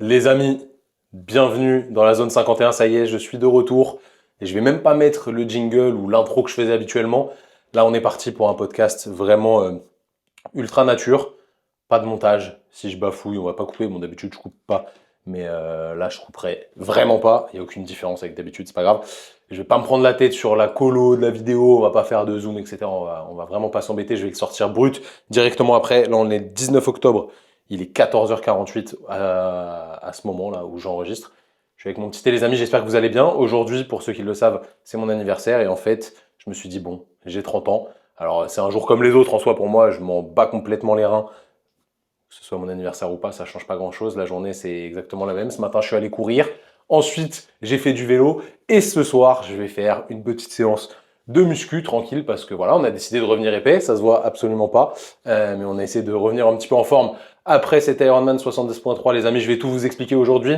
Les amis, bienvenue dans la zone 51, ça y est, je suis de retour. Et je vais même pas mettre le jingle ou l'intro que je faisais habituellement. Là, on est parti pour un podcast vraiment ultra nature. Pas de montage. Si je bafouille, on va pas couper. Bon, d'habitude, je coupe pas. Mais là, je couperai vraiment pas. Il n'y a aucune différence avec d'habitude, c'est pas grave. Je vais pas me prendre la tête sur la colo de la vidéo. On va pas faire de zoom, etc. On va vraiment pas s'embêter. Je vais le sortir brut directement après. Là, on est le 19 octobre. Il est 14h48 à ce moment-là où j'enregistre. Je suis avec mon petit thé, les amis. J'espère que vous allez bien. Aujourd'hui, pour ceux qui le savent, c'est mon anniversaire. Et en fait, je me suis dit, bon, j'ai 30 ans. Alors, c'est un jour comme les autres en soi pour moi. Je m'en bats complètement les reins que ce soit mon anniversaire ou pas, ça change pas grand-chose. La journée, c'est exactement la même. Ce matin, je suis allé courir. Ensuite, j'ai fait du vélo. Et ce soir, je vais faire une petite séance de muscu tranquille parce que voilà, on a décidé de revenir épais. Ça se voit absolument pas. Mais on a essayé de revenir un petit peu en forme après cet Ironman 70.3. Les amis, je vais tout vous expliquer aujourd'hui.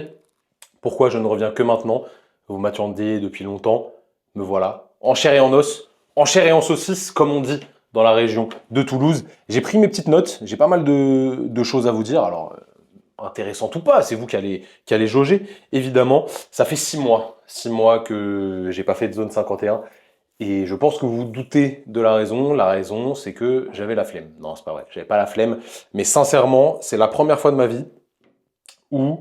Pourquoi je ne reviens que maintenant. Vous m'attendiez depuis longtemps. Me voilà. En chair et en chair et en saucisse, comme on dit dans la région de Toulouse. J'ai pris mes petites notes, j'ai pas mal de choses à vous dire. Alors, intéressantes ou pas, c'est vous qui allez jauger, évidemment. Ça fait 6 mois que j'ai pas fait de zone 51. Et je pense que vous vous doutez de la raison. La raison, c'est que j'avais la flemme. Non, c'est pas vrai, j'avais pas la flemme. Mais sincèrement, c'est la première fois de ma vie où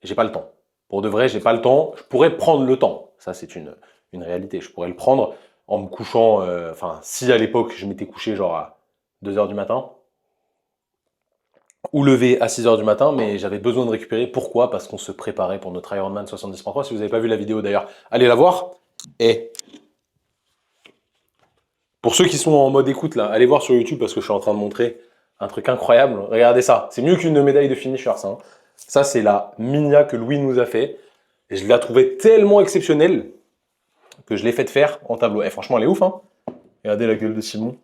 j'ai pas le temps. Pour de vrai, j'ai pas le temps. Je pourrais prendre le temps. Ça, c'est une réalité. Je pourrais le prendre en me couchant. Enfin, si à l'époque, je m'étais couché genre à 2 heures du matin, ou levé à 6 heures du matin, mais j'avais besoin de récupérer. Pourquoi? Parce qu'on se préparait pour notre Ironman 70.3. Si vous n'avez pas vu la vidéo d'ailleurs, allez la voir. Et pour ceux qui sont en mode écoute, là, allez voir sur YouTube parce que je suis en train de montrer un truc incroyable. Regardez ça. C'est mieux qu'une médaille de finisher, ça. Hein. Ça, c'est la Minia que Louis nous a fait. Et je l'ai trouvée tellement exceptionnelle que je l'ai fait faire en tableau. Et franchement, elle est ouf. Hein. Regardez la gueule de Simon.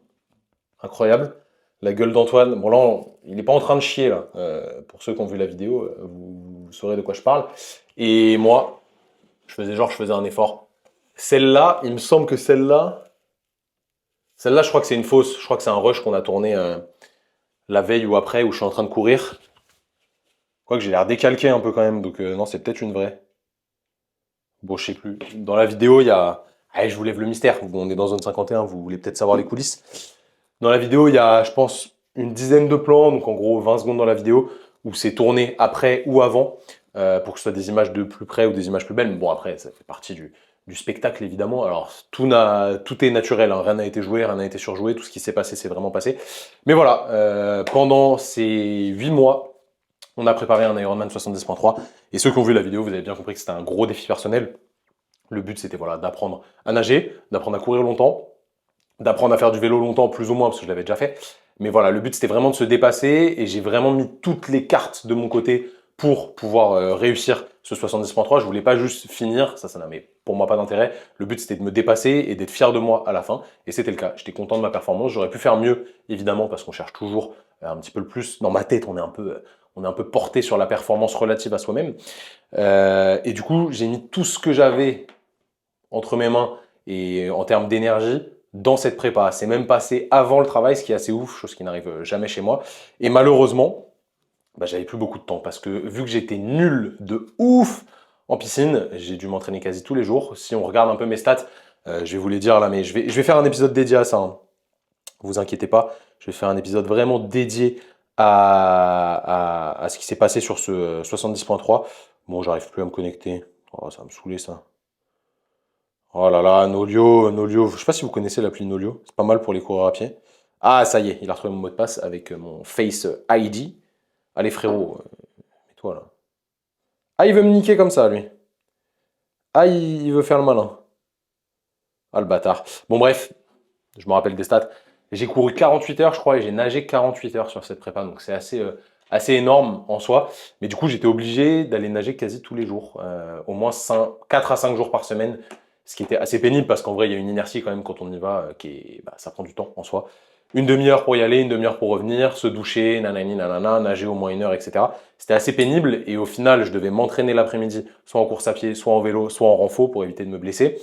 Incroyable. La gueule d'Antoine. Bon, là, il n'est pas en train de chier, là. Pour ceux qui ont vu la vidéo, vous saurez de quoi je parle. Et moi, je faisais un effort. Celle-là, il me semble que celle-là, je crois que c'est une fausse. Je crois que c'est un rush qu'on a tourné la veille ou après, où je suis en train de courir. Quoique j'ai l'air décalqué un peu quand même, donc non, c'est peut-être une vraie. Bon, je sais plus. Dans la vidéo, il y a... Allez, je vous lève le mystère. On est dans zone 51, vous voulez peut-être savoir les coulisses. Dans la vidéo, il y a, je pense, une dizaine de plans, donc en gros 20 secondes dans la vidéo, où c'est tourné après ou avant, pour que ce soit des images de plus près ou des images plus belles. Mais bon, après, ça fait partie du spectacle, évidemment. Alors, tout est naturel, hein. Rien n'a été joué, rien n'a été surjoué. Tout ce qui s'est passé, c'est vraiment passé. Mais voilà, pendant ces 8 mois, on a préparé un Ironman 70.3. Et ceux qui ont vu la vidéo, vous avez bien compris que c'était un gros défi personnel. Le but, c'était voilà, d'apprendre à nager, d'apprendre à courir longtemps, d'apprendre à faire du vélo longtemps, plus ou moins, parce que je l'avais déjà fait. Mais voilà, le but, c'était vraiment de se dépasser. Et j'ai vraiment mis toutes les cartes de mon côté pour pouvoir réussir ce 70.3. Je voulais pas juste finir, ça n'avait pour moi pas d'intérêt. Le but, c'était de me dépasser et d'être fier de moi à la fin. Et c'était le cas. J'étais content de ma performance. J'aurais pu faire mieux, évidemment, parce qu'on cherche toujours un petit peu le plus. Dans ma tête, on est un peu porté sur la performance relative à soi-même. Et du coup, j'ai mis tout ce que j'avais entre mes mains et en termes d'énergie dans cette prépa. C'est même passé avant le travail, ce qui est assez ouf, chose qui n'arrive jamais chez moi. Et malheureusement, j'avais plus beaucoup de temps parce que vu que j'étais nul de ouf en piscine, j'ai dû m'entraîner quasi tous les jours. Si on regarde un peu mes stats, je vais vous les dire là, mais je vais faire un épisode dédié à ça. Hein. Vous inquiétez pas, je vais faire un épisode vraiment dédié à ce qui s'est passé sur ce 70.3. Bon, j'arrive plus à me connecter. Oh, ça va me saouler ça. Oh là là, Nolio, Nolio. Je sais pas si vous connaissez l'appli Nolio. C'est pas mal pour les coureurs à pied. Ah, ça y est, il a retrouvé mon mot de passe avec mon Face ID. Allez frérot, mets-toi là. Ah, il veut me niquer comme ça, lui. Ah, il veut faire le malin. Ah, le bâtard. Bon, bref, je me rappelle des stats. J'ai couru 48 heures, je crois, et j'ai nagé 48 heures sur cette prépa. Donc, c'est assez énorme en soi. Mais du coup, j'étais obligé d'aller nager quasi tous les jours. Au moins 4 à 5 jours par semaine. Ce qui était assez pénible parce qu'en vrai, il y a une inertie quand même quand on y va, ça prend du temps en soi. Une demi-heure pour y aller, une demi-heure pour revenir, se doucher, nanani, nanana, nager au moins 1 heure, etc. C'était assez pénible et au final, je devais m'entraîner l'après-midi, soit en course à pied, soit en vélo, soit en renfo pour éviter de me blesser.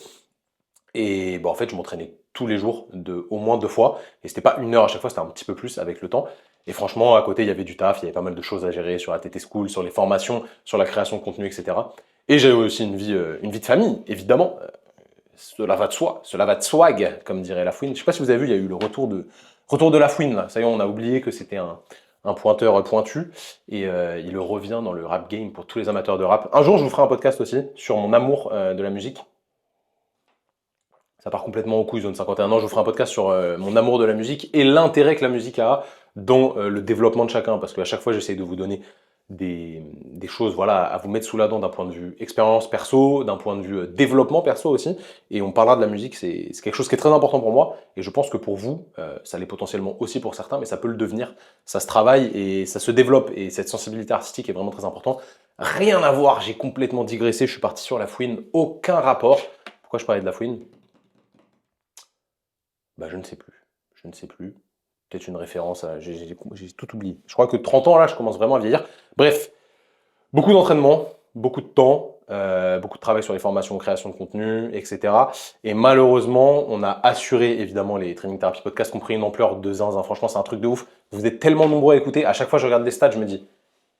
Et en fait, je m'entraînais tous les jours, au moins 2 fois. Et c'était pas 1 heure à chaque fois, c'était un petit peu plus avec le temps. Et franchement, à côté, il y avait du taf, il y avait pas mal de choses à gérer sur la TT School, sur les formations, sur la création de contenu, etc. Et j'avais aussi une vie de famille, évidemment. Cela va de soi, cela va de swag, comme dirait Lafouine. Je sais pas si vous avez vu, il y a eu le retour de Lafouine, là. Ça y est, on a oublié que c'était un pointeur pointu. Et il revient dans le rap game pour tous les amateurs de rap. Un jour, je vous ferai un podcast aussi sur mon amour de la musique. Ça part complètement au couille, Zone 51 ans. Je vous ferai un podcast sur mon amour de la musique et l'intérêt que la musique a dans le développement de chacun. Parce qu'à chaque fois, j'essaie de vous donner des choses voilà, à vous mettre sous la dent d'un point de vue expérience perso, d'un point de vue développement perso aussi. Et on parlera de la musique, c'est quelque chose qui est très important pour moi. Et je pense que pour vous, ça l'est potentiellement aussi pour certains, mais ça peut le devenir. Ça se travaille et ça se développe. Et cette sensibilité artistique est vraiment très importante. Rien à voir, j'ai complètement digressé. Je suis parti sur Lafouine, aucun rapport. Pourquoi je parlais de Lafouine? Bah, je ne sais plus. Je ne sais plus. Peut-être une référence à... J'ai tout oublié. Je crois que 30 ans, là, je commence vraiment à vieillir. Bref, beaucoup d'entraînement, beaucoup de temps, beaucoup de travail sur les formations, création de contenu, etc. Et malheureusement, on a assuré, évidemment, les Training Therapy Podcast qui ont pris une ampleur de zinzin. Franchement, c'est un truc de ouf. Vous êtes tellement nombreux à écouter. À chaque fois, je regarde les stats, je me dis...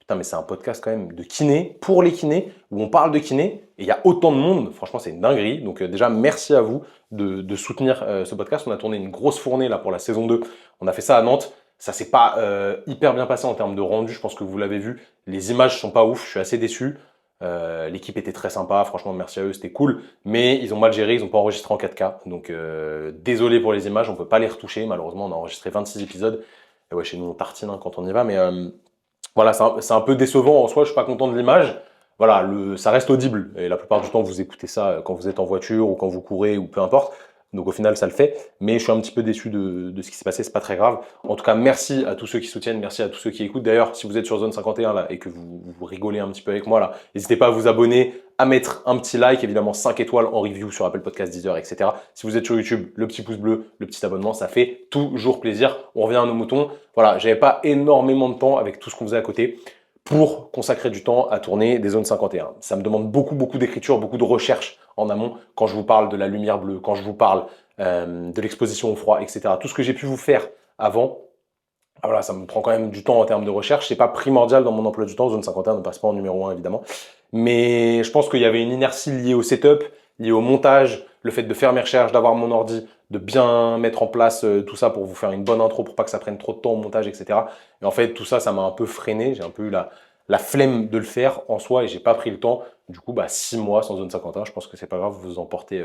Putain, mais c'est un podcast quand même de kiné, pour les kinés, où on parle de kiné, et il y a autant de monde, franchement c'est une dinguerie. Donc déjà, merci à vous de soutenir ce podcast. On a tourné une grosse fournée là pour la saison 2. On a fait ça à Nantes. Ça s'est pas hyper bien passé en termes de rendu, je pense que vous l'avez vu. Les images sont pas ouf, je suis assez déçu. L'équipe était très sympa, franchement merci à eux, c'était cool. Mais ils ont mal géré, ils n'ont pas enregistré en 4K. Donc désolé pour les images, on peut pas les retoucher. Malheureusement, on a enregistré 26 épisodes. Et ouais, chez nous on tartine hein, quand on y va, mais... voilà, c'est un peu décevant en soi, je suis pas content de l'image. Voilà, ça reste audible. Et la plupart du temps, vous écoutez ça quand vous êtes en voiture ou quand vous courez ou peu importe. Donc au final, ça le fait. Mais je suis un petit peu déçu de ce qui s'est passé, c'est pas très grave. En tout cas, merci à tous ceux qui soutiennent, merci à tous ceux qui écoutent. D'ailleurs, si vous êtes sur Zone 51 là et que vous rigolez un petit peu avec moi là, n'hésitez pas à vous abonner, à mettre un petit like, évidemment 5 étoiles en review sur Apple Podcast, Deezer, etc. Si vous êtes sur YouTube, le petit pouce bleu, le petit abonnement, ça fait toujours plaisir. On revient à nos moutons. Voilà, j'avais pas énormément de temps avec tout ce qu'on faisait à côté pour consacrer du temps à tourner des zones 51. Ça me demande beaucoup d'écriture, beaucoup de recherche en amont quand je vous parle de la lumière bleue, quand je vous parle de l'exposition au froid, etc. Tout ce que j'ai pu vous faire avant, voilà, ça me prend quand même du temps en termes de recherche. C'est pas primordial dans mon emploi du temps. Zone 51 ne passe pas en numéro 1, évidemment. Mais je pense qu'il y avait une inertie liée au setup, liée au montage, le fait de faire mes recherches, d'avoir mon ordi, de bien mettre en place tout ça pour vous faire une bonne intro, pour pas que ça prenne trop de temps au montage, etc. Et en fait, tout ça, ça m'a un peu freiné. J'ai un peu eu la flemme de le faire en soi et j'ai pas pris le temps. Du coup, 6 mois sans Zone 51, je pense que c'est pas grave, vous vous en portez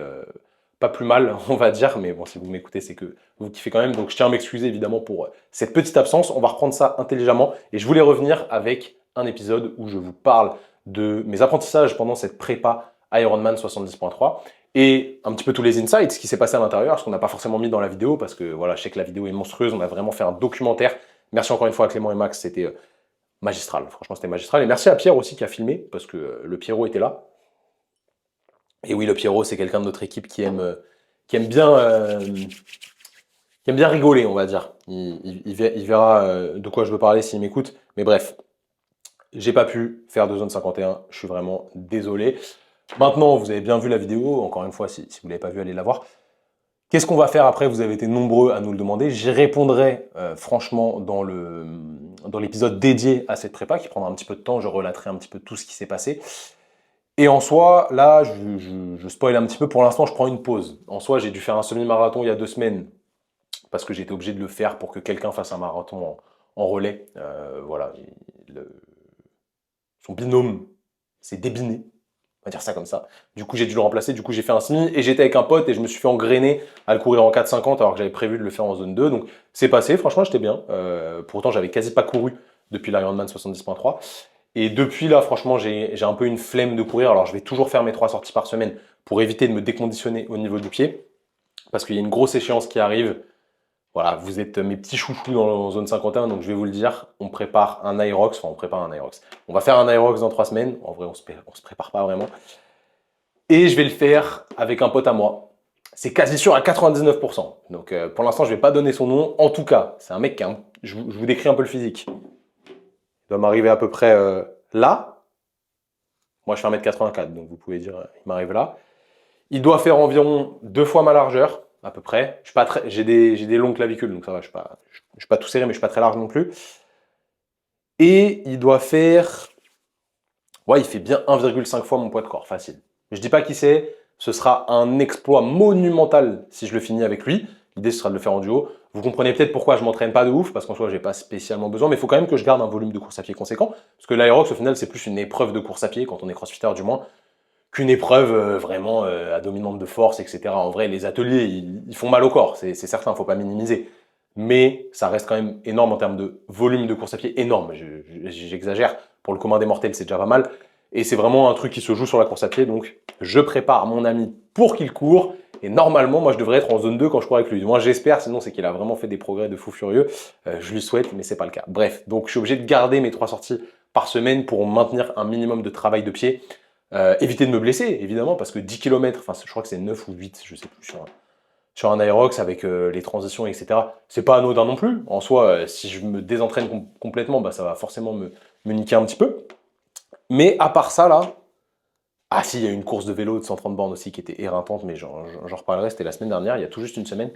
pas plus mal, on va dire. Mais bon, si vous m'écoutez, c'est que vous kiffez quand même. Donc, je tiens à m'excuser évidemment pour cette petite absence. On va reprendre ça intelligemment. Et je voulais revenir avec un épisode où je vous parle de mes apprentissages pendant cette prépa Ironman 70.3 et un petit peu tous les insights, ce qui s'est passé à l'intérieur, ce qu'on n'a pas forcément mis dans la vidéo parce que voilà, je sais que la vidéo est monstrueuse, on a vraiment fait un documentaire. Merci encore une fois à Clément et Max, c'était magistral, franchement c'était magistral. Et merci à Pierre aussi qui a filmé parce que le Pierrot était là. Et oui, le Pierrot, c'est quelqu'un de notre équipe qui aime bien rigoler, on va dire. Il verra de quoi je veux parler s'il m'écoute. Mais bref, j'ai pas pu faire de zone 51, je suis vraiment désolé. Maintenant, vous avez bien vu la vidéo, encore une fois, si vous ne l'avez pas vue, allez la voir. Qu'est-ce qu'on va faire après? Vous avez été nombreux à nous le demander. J'y répondrai franchement dans l'épisode dédié à cette prépa, qui prendra un petit peu de temps, je relaterai un petit peu tout ce qui s'est passé. Et en soi, là, je spoil un petit peu, pour l'instant, je prends une pause. En soi, j'ai dû faire un semi-marathon il y a 2 semaines, parce que j'étais obligé de le faire pour que quelqu'un fasse un marathon en relais. Voilà, son binôme s'est débiné, on va dire ça comme ça. Du coup, j'ai dû le remplacer, du coup, j'ai fait un semi et j'étais avec un pote et je me suis fait engrainer à le courir en 4,50 alors que j'avais prévu de le faire en zone 2. Donc, c'est passé, franchement, j'étais bien. Pourtant, j'avais quasi pas couru depuis l'Ironman 70.3. Et depuis là, franchement, j'ai un peu une flemme de courir. Alors, je vais toujours faire mes 3 sorties par semaine pour éviter de me déconditionner au niveau du pied. Parce qu'il y a une grosse échéance qui arrive. Voilà, vous êtes mes petits chouchous dans zone 51, donc je vais vous le dire, on prépare un Aerox, enfin on prépare un Aerox. On va faire un Aerox dans 3 semaines, en vrai on se prépare pas vraiment. Et je vais le faire avec un pote à moi. C'est quasi sûr à 99%. Donc pour l'instant je vais pas donner son nom. En tout cas, c'est un mec qui je vous décris un peu le physique. Il doit m'arriver à peu près là. Moi je fais 1m84, donc vous pouvez dire il m'arrive là. Il doit faire environ 2 fois ma largeur. à peu près. Je suis pas très, j'ai des longues clavicules, donc ça va, je suis pas tout serré, mais je suis pas très large non plus. Et il doit faire, ouais, il fait bien 1,5 fois mon poids de corps, facile. Je dis pas qui c'est, ce sera un exploit monumental si je le finis avec lui. L'idée, ce sera de le faire en duo. Vous comprenez peut-être pourquoi je m'entraîne pas de ouf, parce qu'en soi, j'ai pas spécialement besoin, mais il faut quand même que je garde un volume de course à pied conséquent, parce que l'aérox, au final, c'est plus une épreuve de course à pied, quand on est crossfitter du moins, qu'une épreuve vraiment à dominante de force, etc. En vrai, les ateliers, ils font mal au corps, c'est certain, il ne faut pas minimiser. Mais ça reste quand même énorme en termes de volume de course à pied, énorme. J'exagère, pour le commun des mortels, c'est déjà pas mal. Et c'est vraiment un truc qui se joue sur la course à pied, donc je prépare mon ami pour qu'il court. Et normalement, moi, je devrais être en zone 2 quand je cours avec lui. Moi, j'espère, sinon c'est qu'il a vraiment fait des progrès de fou furieux. Je lui souhaite, mais c'est pas le cas. Bref, donc je suis obligé de garder mes 3 sorties par semaine pour maintenir un minimum de travail de pied. Éviter de me blesser, évidemment, parce que 10 km, enfin, je crois que c'est 9 ou 8, je sais plus, sur un aérox avec les transitions, etc. C'est pas anodin non plus. En soi, si je me désentraîne complètement, bah, ça va forcément me niquer un petit peu. Mais à part ça, là, ah si, il y a une course de vélo de 130 bornes aussi qui était éreintante, mais j'en reparlerai, c'était la semaine dernière, il y a tout juste une semaine.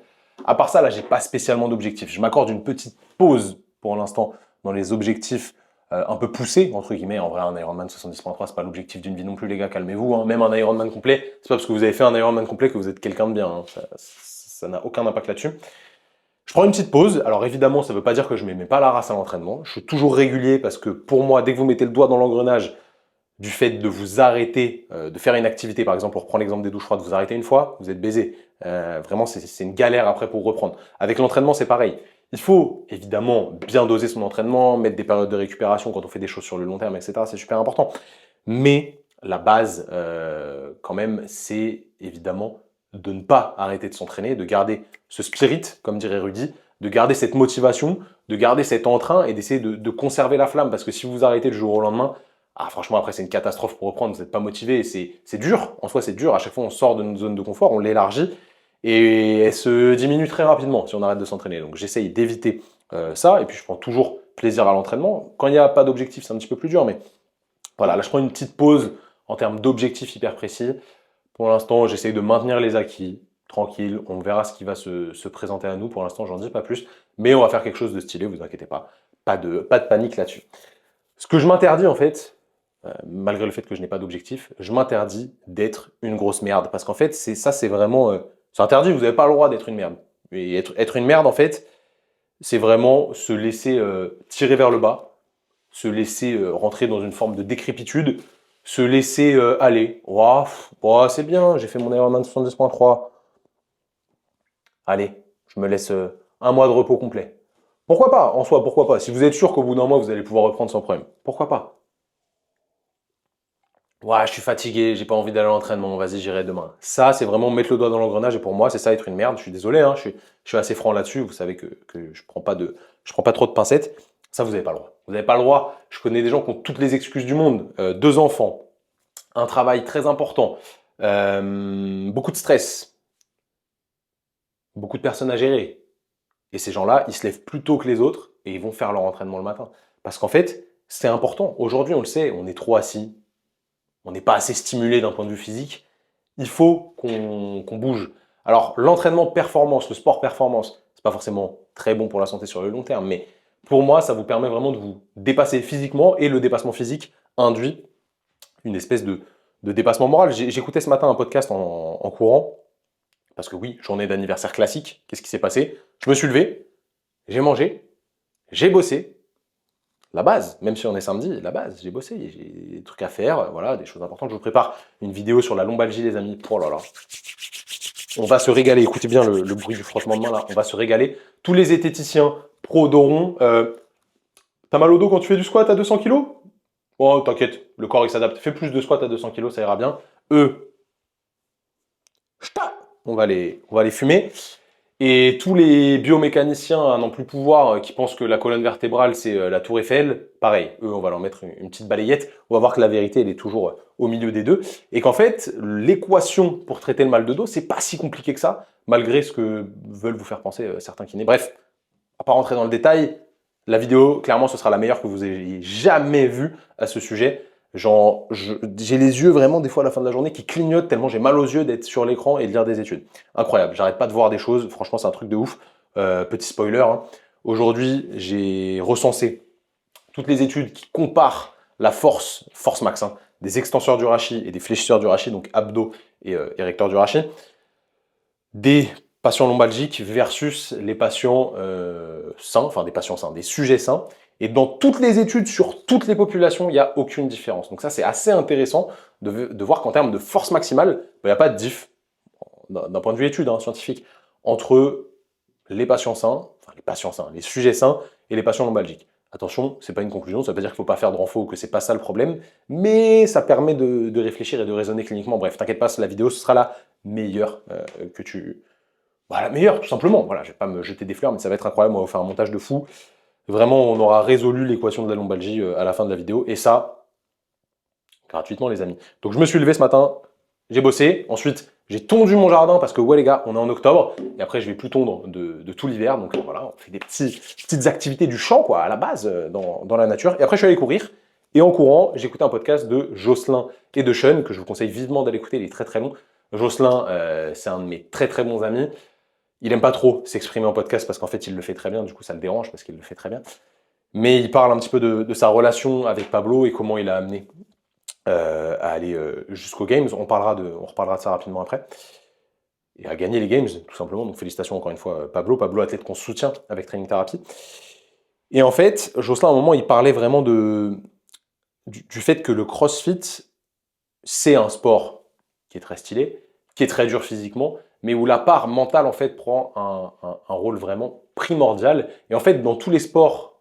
À part ça, là, j'ai pas spécialement d'objectifs. Je m'accorde une petite pause pour l'instant dans les objectifs un peu poussés, entre guillemets. En vrai, un Ironman 70.3, c'est pas l'objectif d'une vie non plus, les gars, calmez-vous. Hein. Même un Ironman complet, c'est pas parce que vous avez fait un Ironman complet que vous êtes quelqu'un de bien. Hein. Ça n'a aucun impact là-dessus. Je prends une petite pause. Alors évidemment, ça ne veut pas dire que je ne mets pas la race à l'entraînement. Je suis toujours régulier parce que pour moi, dès que vous mettez le doigt dans l'engrenage, du fait de vous arrêter, de faire une activité, par exemple, on reprend l'exemple des douches froides, vous arrêtez une fois, vous êtes baisé. Vraiment, c'est une galère après pour reprendre. Avec l'entraînement, c'est pareil. Il faut évidemment bien doser son entraînement, mettre des périodes de récupération quand on fait des choses sur le long terme, etc. C'est super important. Mais la base, quand même, c'est évidemment de ne pas arrêter de s'entraîner, de garder ce spirit, comme dirait Rudy, de garder cette motivation, de garder cet entrain et d'essayer de conserver la flamme. Parce que si vous arrêtez du jour au lendemain, ah, franchement, après, c'est une catastrophe pour reprendre. Vous n'êtes pas motivé. C'est dur. En soi, c'est dur. À chaque fois, on sort de notre zone de confort, on l'élargit. Et elle se diminue très rapidement si on arrête de s'entraîner. Donc, j'essaye d'éviter ça. Et puis, je prends toujours plaisir à l'entraînement. Quand il n'y a pas d'objectif, c'est un petit peu plus dur. Mais voilà, là, je prends une petite pause en termes d'objectifs hyper précis. Pour l'instant, j'essaye de maintenir les acquis. Tranquille. On verra ce qui va se présenter à nous. Pour l'instant, j'en dis pas plus. Mais on va faire quelque chose de stylé. Vous inquiétez pas. Pas de panique là-dessus. Ce que je m'interdis, en fait, malgré le fait que je n'ai pas d'objectif, je m'interdis d'être une grosse merde. Parce qu'en fait, c'est vraiment... c'est interdit, vous n'avez pas le droit d'être une merde. Et être une merde, en fait, c'est vraiment se laisser tirer vers le bas, se laisser rentrer dans une forme de décrépitude, se laisser aller. Oh, c'est bien, j'ai fait mon Ironman 70.3. Allez, je me laisse un mois de repos complet. Pourquoi pas, en soi, pourquoi pas. Si vous êtes sûr qu'au bout d'un mois, vous allez pouvoir reprendre sans problème, pourquoi pas. Ouais, je suis fatigué, j'ai pas envie d'aller à l'entraînement, vas-y, j'irai demain. Ça, c'est vraiment mettre le doigt dans l'engrenage et pour moi, c'est ça être une merde. Je suis désolé, hein, je suis assez franc là-dessus. Vous savez que je prends pas trop de pincettes. Ça, vous n'avez pas le droit. Vous n'avez pas le droit. Je connais des gens qui ont toutes les excuses du monde. 2 enfants, un travail très important, beaucoup de stress, beaucoup de personnes à gérer. Et ces gens-là, ils se lèvent plus tôt que les autres et ils vont faire leur entraînement le matin. Parce qu'en fait, c'est important. Aujourd'hui, on le sait, on est trop assis, on n'est pas assez stimulé d'un point de vue physique. Il faut qu'on bouge. Alors, l'entraînement performance, le sport performance, c'est pas forcément très bon pour la santé sur le long terme, mais pour moi, ça vous permet vraiment de vous dépasser physiquement et le dépassement physique induit une espèce de dépassement moral. J'écoutais ce matin un podcast en courant, parce que oui, journée d'anniversaire classique. Qu'est-ce qui s'est passé? Je me suis levé, j'ai mangé, j'ai bossé, la base, même si on est samedi, la base, j'ai bossé, j'ai des trucs à faire, voilà, des choses importantes. Je vous prépare une vidéo sur la lombalgie, les amis. Oh là là. On va se régaler, écoutez bien le bruit du frottement de main là, on va se régaler. Tous les zététiciens pro doront, t'as mal au dos quand tu fais du squat à 200 kg? Oh, t'inquiète, le corps il s'adapte. Fais plus de squat à 200 kg, ça ira bien. Eux, on va les fumer. Et tous les biomécaniciens à n'en plus pouvoir qui pensent que la colonne vertébrale c'est la tour Eiffel, pareil, eux on va leur mettre une petite balayette, on va voir que la vérité elle est toujours au milieu des deux, et qu'en fait l'équation pour traiter le mal de dos c'est pas si compliqué que ça, malgré ce que veulent vous faire penser certains kinés. Bref, à pas rentrer dans le détail, la vidéo clairement ce sera la meilleure que vous ayez jamais vue à ce sujet. J'ai les yeux vraiment des fois à la fin de la journée qui clignotent tellement j'ai mal aux yeux d'être sur l'écran et de lire des études. Incroyable, j'arrête pas de voir des choses, franchement c'est un truc de ouf. Petit spoiler, hein. Aujourd'hui j'ai recensé toutes les études qui comparent la force max, hein, des extenseurs du rachis et des fléchisseurs du rachis, donc abdos et érecteurs du rachis, des patients lombalgiques versus les patients sains, enfin des patients sains, des sujets sains. Et dans toutes les études sur toutes les populations, il n'y a aucune différence. Donc ça, c'est assez intéressant de voir qu'en termes de force maximale, il n'y a pas de diff, d'un point de vue étude hein, scientifique, entre les patients sains, les sujets sains et les patients lombalgiques. Attention, c'est pas une conclusion, ça veut pas dire qu'il ne faut pas faire de renfort ou que c'est pas ça le problème, mais ça permet de réfléchir et de raisonner cliniquement. Bref, t'inquiète pas, la vidéo, ce sera la meilleure que tu... Bah, la meilleure, tout simplement. Voilà, je vais pas me jeter des fleurs, mais ça va être incroyable, on va vous faire un montage de fou. Vraiment, on aura résolu l'équation de la lombalgie à la fin de la vidéo, et ça, gratuitement les amis. Donc je me suis levé ce matin, j'ai bossé, ensuite j'ai tondu mon jardin parce que ouais les gars, on est en octobre, et après je vais plus tondre de tout l'hiver, donc voilà, on fait des petites activités du champ quoi, à la base, dans la nature. Et après je suis allé courir, et en courant, j'ai écouté un podcast de Jocelyn et de Sean, que je vous conseille vivement d'aller écouter, il est très très long. Jocelyn, c'est un de mes très très bons amis. Il aime pas trop s'exprimer en podcast parce qu'en fait il le fait très bien, du coup ça me dérange parce qu'il le fait très bien. Mais il parle un petit peu de sa relation avec Pablo et comment il a amené à aller jusqu'aux Games. On reparlera de ça rapidement après. Et à gagner les Games, tout simplement. Donc félicitations encore une fois Pablo. Pablo, athlète qu'on soutient avec Training Therapy. Et en fait, Jocelyn, à un moment, il parlait vraiment du fait que le CrossFit, c'est un sport qui est très stylé, qui est très dur physiquement, mais où la part mentale, en fait, prend un rôle vraiment primordial. Et en fait, dans tous les sports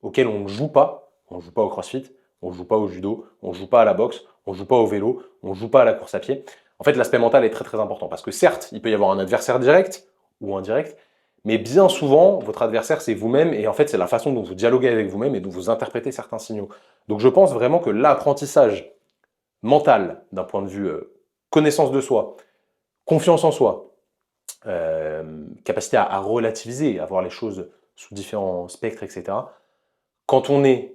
auxquels on ne joue pas au CrossFit, on ne joue pas au judo, on ne joue pas à la boxe, on ne joue pas au vélo, on ne joue pas à la course à pied. En fait, l'aspect mental est très très important parce que certes, il peut y avoir un adversaire direct ou indirect, mais bien souvent, votre adversaire, c'est vous-même et en fait, c'est la façon dont vous dialoguez avec vous-même et dont vous interprétez certains signaux. Donc je pense vraiment que l'apprentissage mental, d'un point de vue connaissance de soi, confiance en soi, capacité à relativiser, à voir les choses sous différents spectres, etc. Quand on est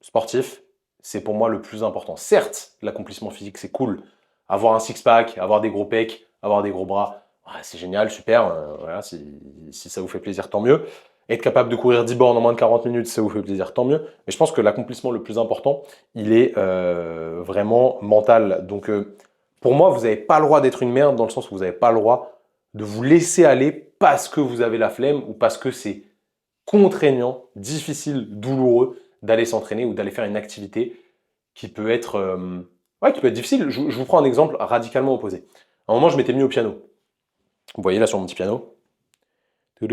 sportif, c'est pour moi le plus important. Certes, l'accomplissement physique, c'est cool. Avoir un six-pack, avoir des gros pecs, avoir des gros bras, c'est génial, super. Voilà, si ça vous fait plaisir, tant mieux. Être capable de courir 10 bornes en moins de 40 minutes, si ça vous fait plaisir, tant mieux. Mais je pense que l'accomplissement le plus important, il est vraiment mental. Donc, pour moi, vous n'avez pas le droit d'être une merde dans le sens où vous n'avez pas le droit de vous laisser aller parce que vous avez la flemme ou parce que c'est contraignant, difficile, douloureux d'aller s'entraîner ou d'aller faire une activité qui peut être, qui peut être difficile. Je vous prends un exemple radicalement opposé. À un moment, je m'étais mis au piano. Vous voyez là sur mon petit piano. Je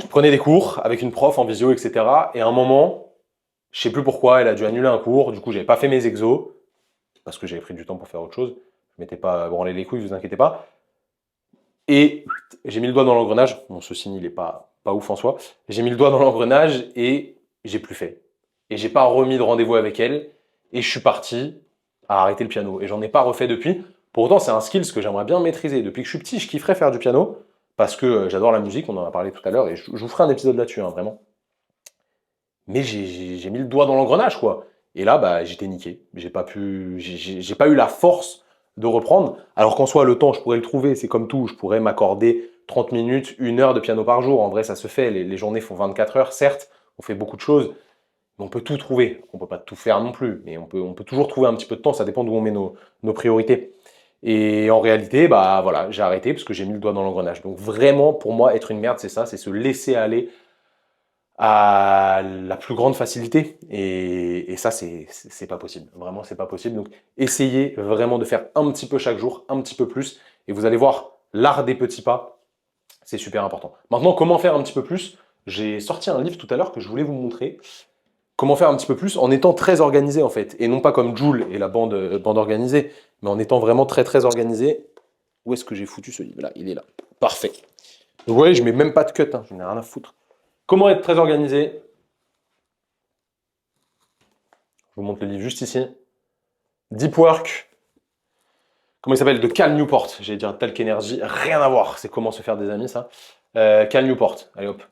prenais des cours avec une prof en visio, etc. Et à un moment, je sais plus pourquoi, elle a dû annuler un cours. Du coup, j'avais pas fait mes exos parce que j'avais pris du temps pour faire autre chose. Je m'étais pas branlé les couilles, vous inquiétez pas. Et j'ai mis le doigt dans l'engrenage. Bon, ce signe, il est pas ouf en soi. J'ai mis le doigt dans l'engrenage et j'ai plus fait. Et j'ai pas remis de rendez-vous avec elle. Et je suis parti à arrêter le piano. Et j'en ai pas refait depuis. Pour autant, c'est un skill que j'aimerais bien maîtriser. Depuis que je suis petit, je kifferais faire du piano. Parce que j'adore la musique, on en a parlé tout à l'heure. Et je vous ferai un épisode là-dessus, hein, vraiment. Mais j'ai mis le doigt dans l'engrenage, quoi. Et là, bah, j'étais niqué. J'ai pas eu la force de reprendre. Alors qu'en soi, le temps, je pourrais le trouver. C'est comme tout. Je pourrais m'accorder 30 minutes, 1 heure de piano par jour. En vrai, ça se fait. Les journées font 24 heures, certes. On fait beaucoup de choses. Mais on peut tout trouver. On peut pas tout faire non plus. Mais on peut toujours trouver un petit peu de temps. Ça dépend d'où on met nos priorités. Et en réalité, bah voilà, j'ai arrêté parce que j'ai mis le doigt dans l'engrenage. Donc vraiment, pour moi, être une merde, c'est ça. C'est se laisser aller à la plus grande facilité. Et ça, c'est pas possible. Vraiment, c'est pas possible. Donc, essayez vraiment de faire un petit peu chaque jour, un petit peu plus. Et vous allez voir, l'art des petits pas, c'est super important. Maintenant, comment faire un petit peu plus? J'ai sorti un livre tout à l'heure que je voulais vous montrer. Comment faire un petit peu plus en étant très organisé, en fait. Et non pas comme Joule et la bande organisée, mais en étant vraiment très, très organisé. Où est-ce que j'ai foutu ce livre? Là, il est là. Parfait. Donc, vous voyez, je mets même pas de cut. Hein. Je n'ai rien à foutre. Comment être très organisé? Je vous montre le livre juste ici. Deep Work. Comment il s'appelle? De Cal Newport. J'allais dire Talk Energy. Rien à voir. C'est comment se faire des amis, ça. Cal Newport. Allez hop.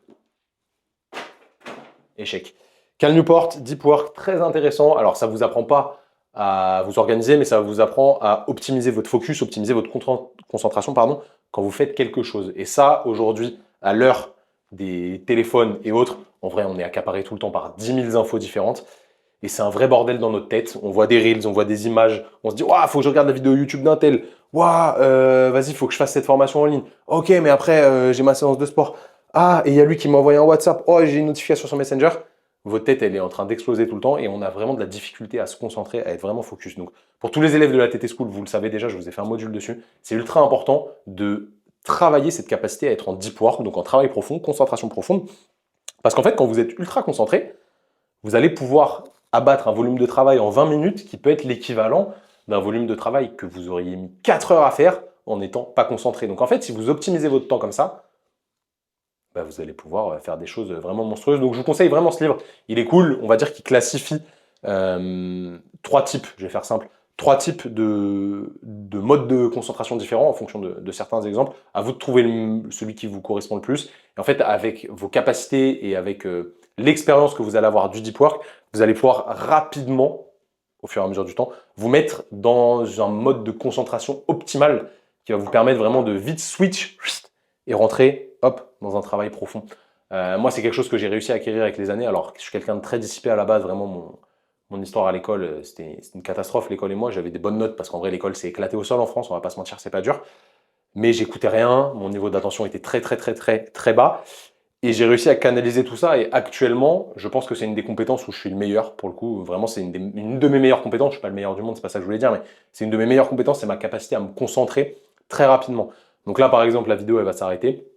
échec. Cal Newport, Deep Work, très intéressant. Alors, ça ne vous apprend pas à vous organiser, mais ça vous apprend à optimiser votre focus, optimiser votre concentration, pardon, quand vous faites quelque chose. Et ça, aujourd'hui, à l'heure des téléphones et autres, en vrai, on est accaparé tout le temps par 10 000 infos différentes. Et c'est un vrai bordel dans notre tête. On voit des reels, on voit des images. On se dit, waouh, faut que je regarde la vidéo YouTube d'un tel. Waouh, vas-y, faut que je fasse cette formation en ligne. Ok, mais après, j'ai ma séance de sport. Ah, et il y a lui qui m'a envoyé un WhatsApp. Oh, j'ai une notification sur Messenger. Votre tête, elle est en train d'exploser tout le temps et on a vraiment de la difficulté à se concentrer, à être vraiment focus. Donc, pour tous les élèves de la TT School, vous le savez déjà, je vous ai fait un module dessus. C'est ultra important de travailler cette capacité à être en deep work, donc en travail profond, concentration profonde. Parce qu'en fait, quand vous êtes ultra concentré, vous allez pouvoir abattre un volume de travail en 20 minutes qui peut être l'équivalent d'un volume de travail que vous auriez mis 4 heures à faire en n'étant pas concentré. Donc en fait, si vous optimisez votre temps comme ça, bah, vous allez pouvoir faire des choses vraiment monstrueuses. Donc je vous conseille vraiment ce livre. Il est cool, on va dire qu'il classifie 3 types, je vais faire simple, 3 types de modes de concentration différents en fonction de certains exemples. À vous de trouver celui qui vous correspond le plus. Et en fait, avec vos capacités et avec l'expérience que vous allez avoir du deep work, vous allez pouvoir rapidement, au fur et à mesure du temps, vous mettre dans un mode de concentration optimal qui va vous permettre vraiment de vite switch et rentrer, hop, dans un travail profond. Moi, c'est quelque chose que j'ai réussi à acquérir avec les années. Alors, je suis quelqu'un de très dissipé à la base. Vraiment, mon histoire à l'école, c'était une catastrophe, l'école et moi. J'avais des bonnes notes parce qu'en vrai, l'école s'est éclatée au sol en France. On va pas se mentir, c'est pas dur. Mais j'écoutais rien. Mon niveau d'attention était très, très, très, très, très bas. Et j'ai réussi à canaliser tout ça. Et actuellement, je pense que c'est une des compétences où je suis le meilleur. Pour le coup, vraiment, c'est une de mes meilleures compétences. Je suis pas le meilleur du monde, c'est pas ça que je voulais dire, mais c'est une de mes meilleures compétences, c'est ma capacité à me concentrer très rapidement. Donc là, par exemple, la vidéo, elle va s'arrêter.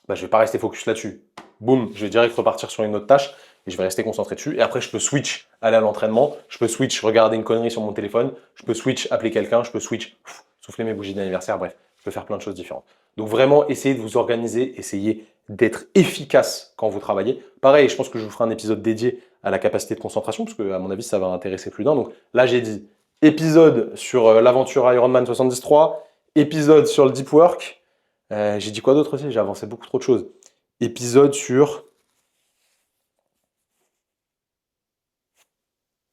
Bah, je vais pas rester focus là-dessus. Boum, je vais direct repartir sur une autre tâche et je vais rester concentré dessus. Et après, je peux switch, aller à l'entraînement. Je peux switch, regarder une connerie sur mon téléphone. Je peux switch, appeler quelqu'un. Je peux switch, souffler mes bougies d'anniversaire. Bref, je peux faire plein de choses différentes. Donc vraiment, essayez de vous organiser, essayez d'être efficace quand vous travaillez. Pareil, je pense que je vous ferai un épisode dédié à la capacité de concentration parce que, à mon avis, ça va intéresser plus d'un. Donc là, j'ai dit épisode sur l'aventure Ironman 73, épisode sur le deep work. J'ai dit quoi d'autre aussi? J'ai avancé beaucoup trop de choses. Épisode sur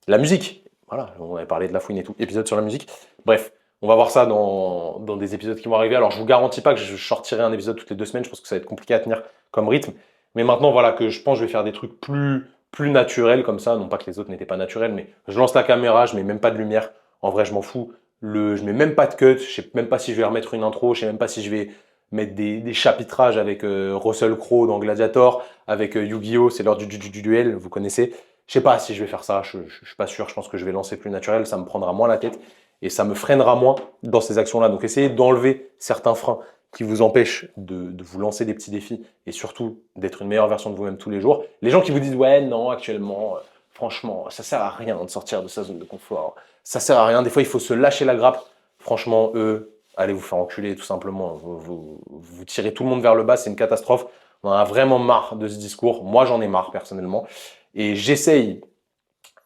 la musique. Voilà, on avait parlé de la fouine et tout. Épisode sur la musique. Bref, on va voir ça dans des épisodes qui vont arriver. Alors, je vous garantis pas que je sortirai un épisode toutes les 2 semaines. Je pense que ça va être compliqué à tenir comme rythme. Mais maintenant, voilà, que je pense que je vais faire des trucs plus naturels comme ça. Non pas que les autres n'étaient pas naturels, mais je lance la caméra, je mets même pas de lumière. En vrai, je m'en fous. Je mets même pas de cut. Je sais même pas si je vais remettre une intro. Je sais même pas si je vais mettre des chapitrages avec Russell Crowe dans Gladiator, avec Yu-Gi-Oh! C'est l'heure du duel, vous connaissez. Je sais pas si je vais faire ça, je suis pas sûr, je pense que je vais lancer plus naturel, ça me prendra moins la tête et ça me freinera moins dans ces actions-là. Donc essayez d'enlever certains freins qui vous empêchent de vous lancer des petits défis et surtout d'être une meilleure version de vous-même tous les jours. Les gens qui vous disent ouais non actuellement, franchement ça sert à rien de sortir de sa zone de confort, ça sert à rien, des fois il faut se lâcher la grappe. Franchement eux, allez vous faire enculer tout simplement, vous tirez tout le monde vers le bas, c'est une catastrophe. On en a vraiment marre de ce discours, moi j'en ai marre personnellement. Et j'essaye,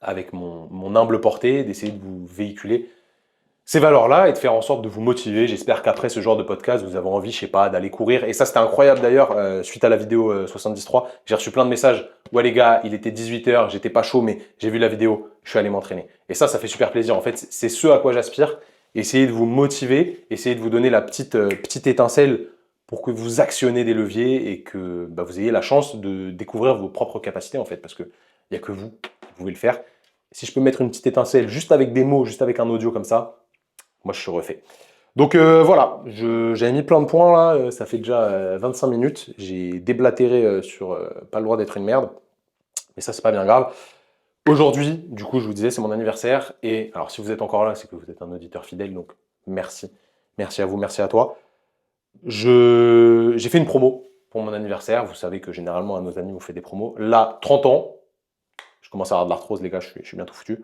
avec mon humble portée, d'essayer de vous véhiculer ces valeurs-là et de faire en sorte de vous motiver. J'espère qu'après ce genre de podcast, vous avez envie, je sais pas, d'aller courir. Et ça, c'était incroyable d'ailleurs, suite à la vidéo 73. J'ai reçu plein de messages. Ouais les gars, il était 18h, j'étais pas chaud, mais j'ai vu la vidéo, je suis allé m'entraîner. Et ça fait super plaisir. En fait, c'est ce à quoi j'aspire. Essayez de vous motiver, essayez de vous donner la petite étincelle pour que vous actionnez des leviers et que bah, vous ayez la chance de découvrir vos propres capacités en fait, parce qu'il n'y a que vous qui pouvez le faire. Si je peux mettre une petite étincelle juste avec des mots, juste avec un audio comme ça, moi je suis refait. Donc voilà, j'avais mis plein de points là, ça fait déjà 25 minutes, j'ai déblatéré sur pas le droit d'être une merde, mais ça c'est pas bien grave. Aujourd'hui, du coup je vous disais c'est mon anniversaire, et alors si vous êtes encore là, c'est que vous êtes un auditeur fidèle, donc merci. Merci à vous, merci à toi. J'ai fait une promo pour mon anniversaire. Vous savez que généralement, à nos amis, on fait des promos. Là, 30 ans, je commence à avoir de l'arthrose, les gars, je suis bientôt foutu.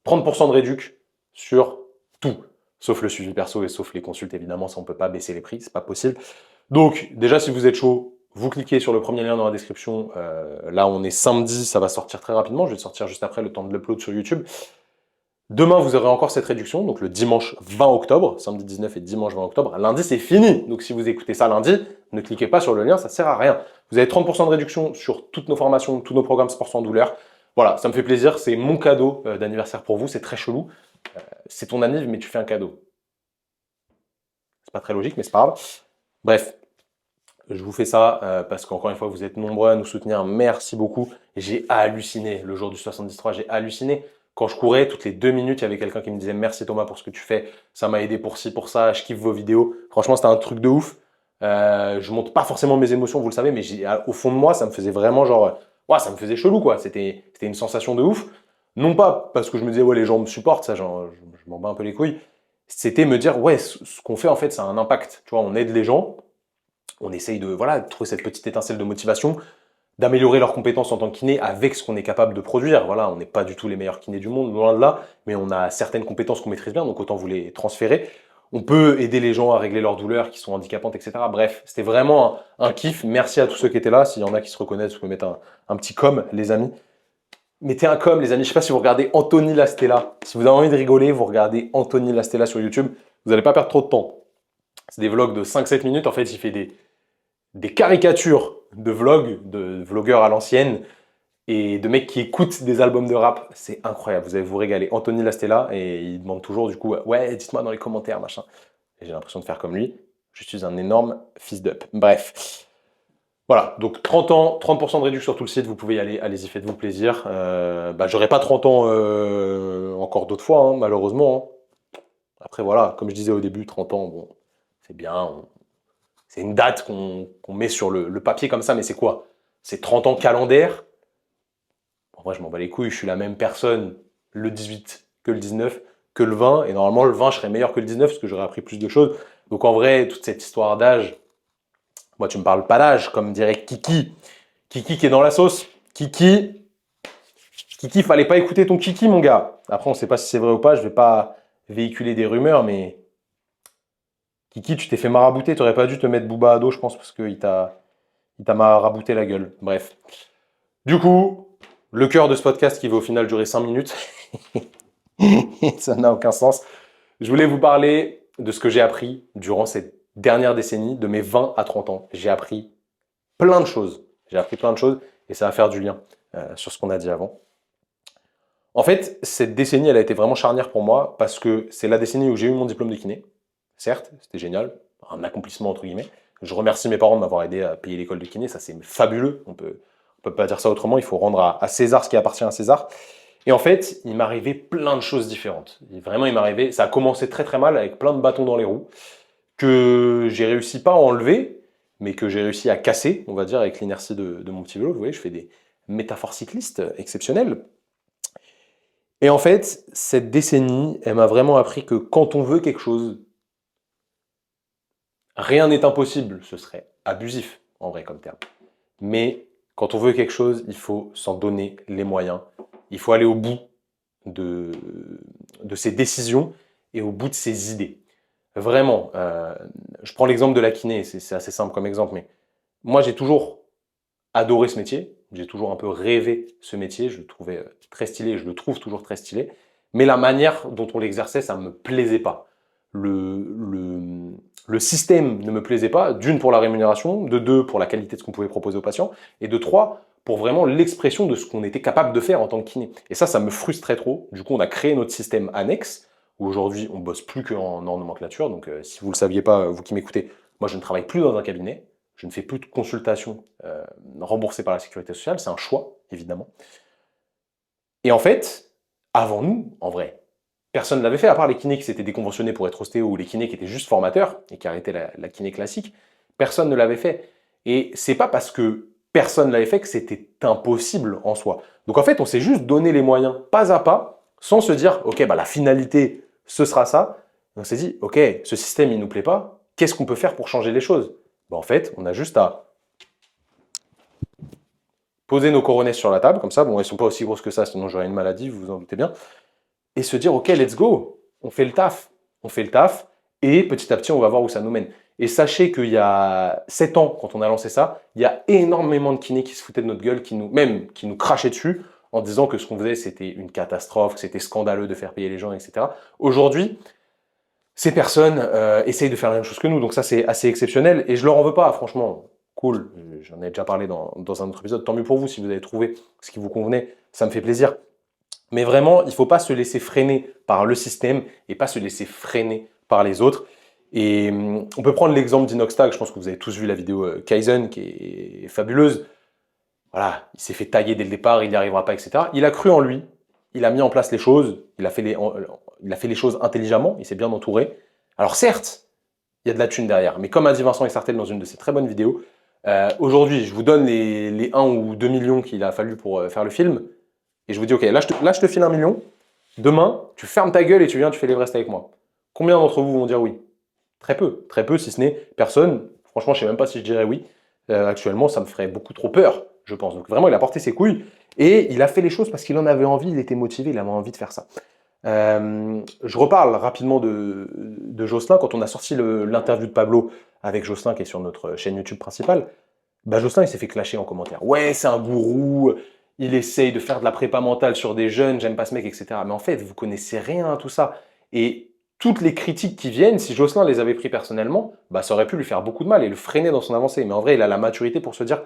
30% de réduc sur tout, sauf le suivi perso et sauf les consultes, évidemment, ça on peut pas baisser les prix, c'est pas possible. Donc, déjà, si vous êtes chaud, vous cliquez sur le premier lien dans la description. Là, on est samedi, ça va sortir très rapidement. Je vais le sortir juste après le temps de l'upload sur YouTube. Demain, vous aurez encore cette réduction, donc le dimanche 20 octobre, samedi 19 et dimanche 20 octobre. Lundi, c'est fini. Donc, si vous écoutez ça lundi, ne cliquez pas sur le lien, ça sert à rien. Vous avez 30% de réduction sur toutes nos formations, tous nos programmes sport sans douleur. Voilà, ça me fait plaisir. C'est mon cadeau d'anniversaire pour vous. C'est très chelou. C'est ton anniv, mais tu fais un cadeau. C'est pas très logique, mais c'est pas grave. Bref, je vous fais ça parce qu'encore une fois, vous êtes nombreux à nous soutenir. Merci beaucoup. J'ai halluciné le jour du 73. J'ai halluciné. Quand je courais, toutes les 2 minutes, il y avait quelqu'un qui me disait « Merci Thomas pour ce que tu fais. Ça m'a aidé pour ci, pour ça. Je kiffe vos vidéos. » Franchement, c'était un truc de ouf. Je montre pas forcément mes émotions, vous le savez, mais au fond de moi, ça me faisait vraiment genre… Ouais, ça me faisait chelou, quoi. C'était une sensation de ouf. Non pas parce que je me disais « Ouais, les gens me supportent. » Ça, genre, je m'en bats un peu les couilles. C'était me dire « Ouais, ce qu'on fait, en fait, ça a un impact. » Tu vois, on aide les gens. On essaye de, voilà, de trouver cette petite étincelle de motivation, d'améliorer leurs compétences en tant que kiné avec ce qu'on est capable de produire. Voilà, on n'est pas du tout les meilleurs kinés du monde, loin de là, mais on a certaines compétences qu'on maîtrise bien, donc autant vous les transférer. On peut aider les gens à régler leurs douleurs qui sont handicapantes, etc. Bref, c'était vraiment un kiff. Merci à tous ceux qui étaient là. S'il y en a qui se reconnaissent, vous pouvez mettre un petit com, les amis. Mettez un com, les amis. Je ne sais pas si vous regardez Anthony Lastella. Si vous avez envie de rigoler, vous regardez Anthony Lastella sur YouTube. Vous n'allez pas perdre trop de temps. C'est des vlogs de 5-7 minutes. En fait, il fait des caricatures de vlogs, de vlogueurs à l'ancienne et de mecs qui écoutent des albums de rap. C'est incroyable, vous allez vous régaler. Anthony Lastella, et il demande toujours du coup « Ouais, dites-moi dans les commentaires, machin. » Et j'ai l'impression de faire comme lui. Je suis un énorme fils d'up. Bref. Voilà, donc 30 ans, 30% de réduction sur tout le site, vous pouvez y aller, allez-y, faites-vous plaisir. J'aurai pas 30 ans encore d'autres fois, hein, malheureusement. Hein. Après voilà, comme je disais au début, 30 ans, bon, c'est bien, c'est une date qu'on met sur le papier comme ça, mais c'est quoi? C'est 30 ans calendaire. En vrai, je m'en bats les couilles, je suis la même personne le 18 que le 19, que le 20, et normalement le 20, je serais meilleur que le 19 parce que j'aurais appris plus de choses. Donc en vrai, toute cette histoire d'âge, moi tu me parles pas d'âge, comme dirait Kiki. Kiki qui est dans la sauce. Kiki, fallait pas écouter ton Kiki, mon gars. Après, on sait pas si c'est vrai ou pas, je vais pas véhiculer des rumeurs, mais Kiki, tu t'es fait marabouter, tu n'aurais pas dû te mettre Booba à dos, je pense, parce qu'il t'a marabouté la gueule. Bref. Du coup, le cœur de ce podcast qui va au final durer 5 minutes, ça n'a aucun sens. Je voulais vous parler de ce que j'ai appris durant cette dernière décennie, de mes 20 à 30 ans. J'ai appris plein de choses. J'ai appris plein de choses et ça va faire du lien sur ce qu'on a dit avant. En fait, cette décennie, elle a été vraiment charnière pour moi parce que c'est la décennie où j'ai eu mon diplôme de kiné. Certes, c'était génial, un accomplissement entre guillemets. Je remercie mes parents de m'avoir aidé à payer l'école de kiné, ça c'est fabuleux, on peut pas dire ça autrement, il faut rendre à César ce qui appartient à César. Et en fait, il m'arrivait plein de choses différentes. Et vraiment, il m'arrivait, ça a commencé très très mal avec plein de bâtons dans les roues, que j'ai réussi pas à enlever, mais que j'ai réussi à casser, on va dire, avec l'inertie de mon petit vélo. Vous voyez, je fais des métaphores cyclistes exceptionnelles. Et en fait, cette décennie, elle m'a vraiment appris que quand on veut quelque chose, rien n'est impossible, ce serait abusif, en vrai, comme terme. Mais quand on veut quelque chose, il faut s'en donner les moyens. Il faut aller au bout de ses décisions et au bout de ses idées. Vraiment, je prends l'exemple de la kiné, c'est assez simple comme exemple, mais moi j'ai toujours adoré ce métier, j'ai toujours un peu rêvé ce métier, je le trouvais très stylé, je le trouve toujours très stylé, mais la manière dont on l'exerçait, ça ne me plaisait pas. Le système ne me plaisait pas, d'une pour la rémunération, de deux pour la qualité de ce qu'on pouvait proposer aux patients, et de trois pour vraiment l'expression de ce qu'on était capable de faire en tant que kiné. Et ça me frustrait trop. Du coup, on a créé notre système annexe, où aujourd'hui, on bosse plus qu'en nomenclature. Donc, si vous ne le saviez pas, vous qui m'écoutez, moi, je ne travaille plus dans un cabinet. Je ne fais plus de consultation remboursée par la sécurité sociale. C'est un choix, évidemment. Et en fait, avant nous, en vrai, personne ne l'avait fait, à part les kinés qui s'étaient déconventionnés pour être ostéo ou les kinés qui étaient juste formateurs et qui arrêtaient la kiné classique. Personne ne l'avait fait. Et c'est pas parce que personne ne l'avait fait que c'était impossible en soi. Donc en fait, on s'est juste donné les moyens, pas à pas, sans se dire, ok, la finalité, ce sera ça. Et on s'est dit, ok, ce système, il nous plaît pas, qu'est-ce qu'on peut faire pour changer les choses? En fait, on a juste à poser nos coronets sur la table, comme ça, bon, elles sont pas aussi grosses que ça, sinon j'aurais une maladie, vous vous en doutez bien, et se dire, ok, let's go, on fait le taf, et petit à petit, on va voir où ça nous mène. Et sachez qu'il y a 7 ans, quand on a lancé ça, il y a énormément de kinés qui se foutaient de notre gueule, qui nous crachaient dessus. en disant que ce qu'on faisait, c'était une catastrophe, que c'était scandaleux de faire payer les gens, etc. Aujourd'hui, ces personnes essayent de faire la même chose que nous, donc ça, c'est assez exceptionnel, et je leur en veux pas, franchement. Cool, j'en ai déjà parlé dans un autre épisode, tant mieux pour vous si vous avez trouvé ce qui vous convenait, ça me fait plaisir. Mais vraiment, il ne faut pas se laisser freiner par le système et pas se laisser freiner par les autres. Et on peut prendre l'exemple d'Inoxtag, je pense que vous avez tous vu la vidéo Kaizen qui est fabuleuse. Voilà, il s'est fait tailler dès le départ, il n'y arrivera pas, etc. Il a cru en lui, il a mis en place les choses, il a fait les choses intelligemment, il s'est bien entouré. Alors certes, il y a de la thune derrière, mais comme a dit Vincent Exartel dans une de ses très bonnes vidéos, aujourd'hui, je vous donne les 1 ou 2 millions qu'il a fallu pour faire le film, et je vous dis, ok, là je te file 1 million, demain, tu fermes ta gueule et tu viens, tu fais l'Everest avec moi. Combien d'entre vous vont dire oui? Très peu, si ce n'est personne. Franchement, je ne sais même pas si je dirais oui. Actuellement, ça me ferait beaucoup trop peur, je pense. Donc vraiment, il a porté ses couilles et il a fait les choses parce qu'il en avait envie, il était motivé, il avait envie de faire ça. Je reparle rapidement de Jocelyn. Quand on a sorti l'interview de Pablo avec Jocelyn, qui est sur notre chaîne YouTube principale, bah Jocelyn, il s'est fait clasher en commentaire. Ouais, c'est un gourou, il essaye de faire de la prépa mentale sur des jeunes, j'aime pas ce mec, etc. Mais en fait, vous connaissez rien à tout ça. Et toutes les critiques qui viennent, si Jocelyn les avait pris personnellement, bah ça aurait pu lui faire beaucoup de mal et le freiner dans son avancée. Mais en vrai, il a la maturité pour se dire,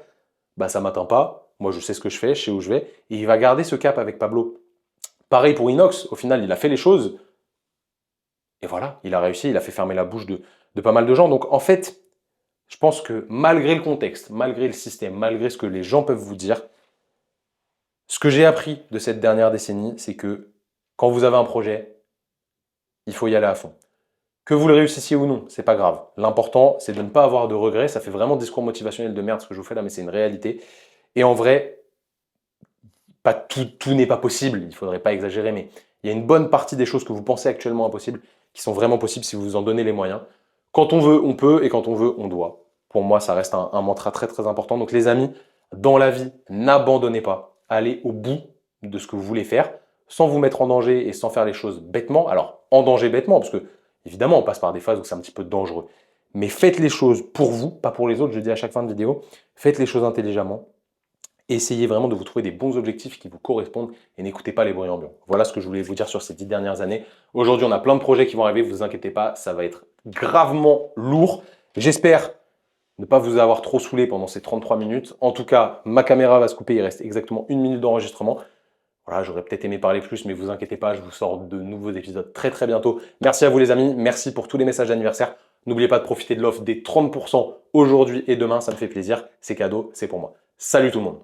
bah ça m'atteint pas, moi je sais ce que je fais, je sais où je vais, et il va garder ce cap avec Pablo. Pareil pour Inox, au final, il a fait les choses, et voilà, il a réussi, il a fait fermer la bouche de pas mal de gens. Donc en fait, je pense que malgré le contexte, malgré le système, malgré ce que les gens peuvent vous dire, ce que j'ai appris de cette dernière décennie, c'est que quand vous avez un projet, il faut y aller à fond. Que vous le réussissiez ou non, c'est pas grave. L'important, c'est de ne pas avoir de regrets. Ça fait vraiment discours motivationnel de merde ce que je vous fais là, mais c'est une réalité. Et en vrai, pas tout n'est pas possible, il ne faudrait pas exagérer, mais il y a une bonne partie des choses que vous pensez actuellement impossibles qui sont vraiment possibles si vous vous en donnez les moyens. Quand on veut, on peut, et quand on veut, on doit. Pour moi, ça reste un mantra très très important. Donc les amis, dans la vie, n'abandonnez pas. Allez au bout de ce que vous voulez faire, sans vous mettre en danger et sans faire les choses bêtement. Alors, en danger bêtement, parce que évidemment, on passe par des phases où c'est un petit peu dangereux. Mais faites les choses pour vous, pas pour les autres, je dis à chaque fin de vidéo. Faites les choses intelligemment. Essayez vraiment de vous trouver des bons objectifs qui vous correspondent et n'écoutez pas les bruits ambiants. Voilà ce que je voulais vous dire sur ces 10 dernières années. Aujourd'hui, on a plein de projets qui vont arriver, vous inquiétez pas, ça va être gravement lourd. J'espère ne pas vous avoir trop saoulé pendant ces 33 minutes. En tout cas, ma caméra va se couper, il reste exactement 1 minute d'enregistrement. Voilà, j'aurais peut-être aimé parler plus, mais vous inquiétez pas, je vous sors de nouveaux épisodes très très bientôt. Merci à vous les amis, merci pour tous les messages d'anniversaire. N'oubliez pas de profiter de l'offre des 30% aujourd'hui et demain, ça me fait plaisir. C'est cadeau, c'est pour moi. Salut tout le monde.